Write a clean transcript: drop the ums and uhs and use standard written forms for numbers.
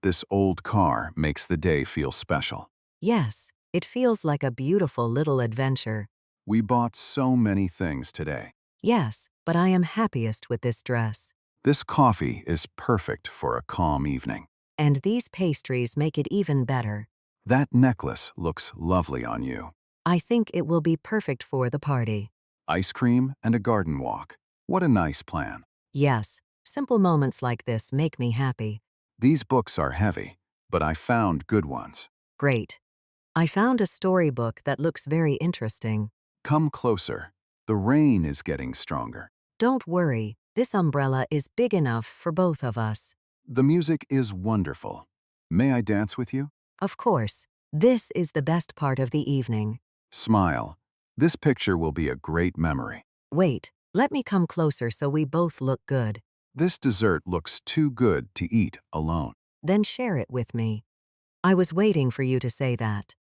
This old car makes the day feel special. Yes, it feels like a beautiful little adventure. We bought so many things today. Yes, but I am happiest with this dress. This coffee is perfect for a calm evening. And these pastries make it even better. That necklace looks lovely on you. I think it will be perfect for the party. Ice cream and a garden walk. What a nice plan. Yes, simple moments like this make me happy. These books are heavy, but I found good ones. Great. I found a storybook that looks very interesting. Come closer. The rain is getting stronger. Don't worry, this umbrella is big enough for both of us. The music is wonderful. May I dance with you? Of course, this is the best part of the evening. Smile. This picture will be a great memory. Wait, let me come closer so we both look good. This dessert looks too good to eat alone. Then share it with me. I was waiting for you to say that.